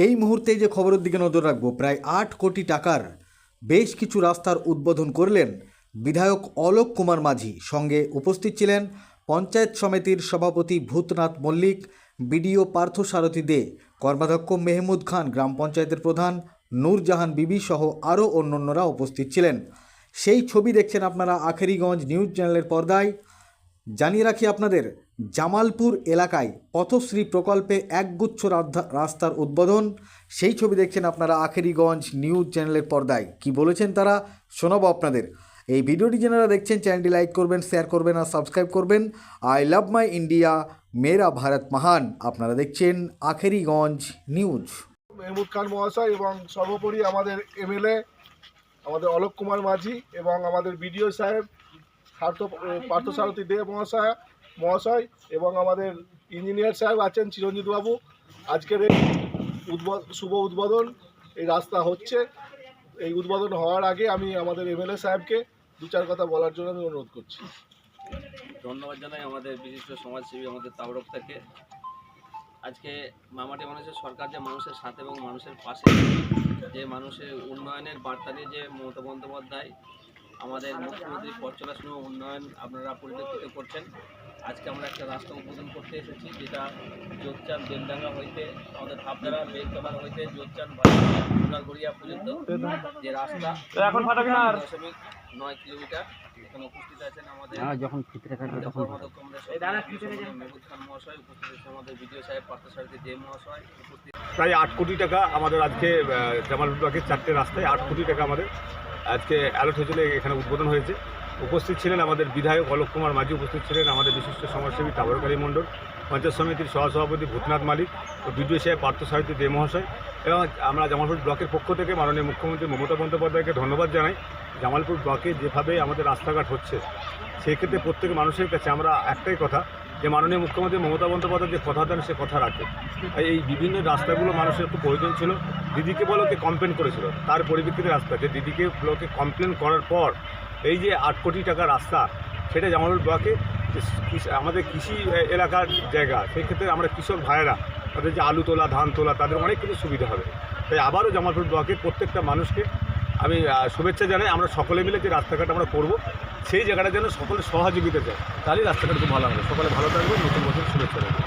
এই মুহূর্তে যে খবরের দিকে নজর রাখবো, প্রায় ৮ কোটি টাকার বেশ কিছু রাস্তার উদ্বোধন করলেন বিধায়ক অলোক কুমার মাঝি। সঙ্গে উপস্থিত ছিলেন পঞ্চায়েত সমিতির সভাপতি ভূতনাথ মল্লিক, বিডিও পার্থসারথী দে, কর্মাধ্যক্ষ মেহমুদ খান, গ্রাম পঞ্চায়েতের প্রধান নূরজাহান বিবি সহ আরও অন্যান্যরা উপস্থিত ছিলেন। সেই ছবি দেখছেন আপনারা আখেরিগঞ্জ নিউজ চ্যানেলের পর্দায়। জানিয়ে রাখি আপনাদের, জামালপুর এলাকায় পথশ্রী প্রকল্পে একগুচ্ছ রাস্তার উদ্বোধন, সেই ছবি দেখছেন আপনারা আখেরিগঞ্জ নিউজ চ্যানেলের পর্দায়। কি বলেছেন তারা শোনাবো আপনাদের। এই ভিডিওটি যারা দেখছেন চ্যানেলটি লাইক করবেন, শেয়ার করবেন আর সাবস্ক্রাইব করবেন। আই লাভ মাই ইন্ডিয়া, মেরা ভারত মহান। আপনারা দেখছেন আখেরিগঞ্জ নিউজ। মেহমুদ খান মহাশয় এবং সর্বোপরি আমাদের এমএলএ আমাদের অলোক কুমার মাঝি এবং আমাদের বিডিও সাহেব পার্থসারথী দে মহাশয় এবং আমাদের ইঞ্জিনিয়ার সাহেব আছেন চিরঞ্জিত বাবু। আজকের এই শুভ উদ্বোধন এই রাস্তা হচ্ছে। এই উদ্বোধন হওয়ার আগে আমি আমাদের এমএলএ সাহেবকে দু চার কথা বলার জন্য আমি অনুরোধ করছি। ধন্যবাদ জানাই আমাদের বিশিষ্ট সমাজসেবী আমাদের তাবরক থেকে। আজকে মামাটি মানুষের সরকার যে মানুষের সাথে এবং মানুষের পাশে, যে মানুষের উন্নয়নের বার্তা নিয়ে যে মমতা বন্দ্যোপাধ্যায় আমাদের মুখ্যমন্ত্রী পথ চলা শুনে উন্নয়ন আপনারা পরিলক্ষিত করছেন। আজকে আমরা একটা রাস্তা উদ্বোধন করতে এসেছি, যেটা জোরচাঁদ বেলডাঙ্গা হইতে আমাদের ভাবদারা বেলতলা হইতে জোরচাঁদ সোনারগড়িয়া পর্যন্ত যে রাস্তা 9 কিলোমিটার। এখানে উপস্থিত আছেন আমাদের কর্মাধ্যক্ষ মেহমুদ খান মহাশয়, উপস্থিত আছেন আমাদের বিডিও সাহেব পার্থসারথী দে মহাশয় উপস্থিত। প্রায় 8 কোটি টাকা আমাদের আজকে জামালপুর ব্লকের 4টে রাস্তায় 8 কোটি টাকা আমাদের আজকে অ্যালট হয়েছিল, এখানে উদ্বোধন হয়েছে। উপস্থিত ছিলেন আমাদের বিধায়ক অলোক কুমার মাঝি, উপস্থিত ছিলেন আমাদের বিশিষ্ট সমাজসেবী তাবরক মণ্ডল, পঞ্চায়েত সমিতির সহসভাপতি ভূতনাথ মালিক ও বিডিও সাহেব পার্থসারথী দে মহাশয়। এবং আমরা জামালপুর ব্লকের পক্ষ থেকে মাননীয় মুখ্যমন্ত্রী মমতা বন্দ্যোপাধ্যায়কে ধন্যবাদ জানাই। জামালপুর ব্লকে যেভাবে আমাদের রাস্তাঘাট হচ্ছে, সেক্ষেত্রে প্রত্যেক মানুষের কাছে আমরা একটাই কথা, যে মাননীয় মুখ্যমন্ত্রী মমতা বন্দ্যোপাধ্যায় যে কথা দেন সে কথা রাখে। এই বিভিন্ন রাস্তাগুলো মানুষের খুব প্রয়োজন ছিল। দিদিকে ব্লকে কমপ্লেন করেছিল, তার পরিপ্রেক্ষিতে রাস্তা যে দিদিকে ব্লকে কমপ্লেন করার পর এই যে 8 কোটি টাকা রাস্তা, সেটা জামালপুর ব্লকে আমাদের কৃষি এলাকার জায়গা, সেক্ষেত্রে আমরা কৃষক ভাইয়েরা তাদের যে আলু তোলা, ধান তোলা, তাদের অনেক কিছু সুবিধা হবে। তাই আবারও জামালপুর ব্লকের প্রত্যেকটা মানুষকে আমি শুভেচ্ছা জানাই। আমরা সকলে মিলে যে রাস্তাঘাট আমরা করব, সেই জায়গাটা যেন সকলে সহযোগিতা চায়, তাহলেই রাস্তাঘাট খুব ভালো হবে। সকলে ভালো থাকবে, নতুন বছর শুভেচ্ছা দেবো।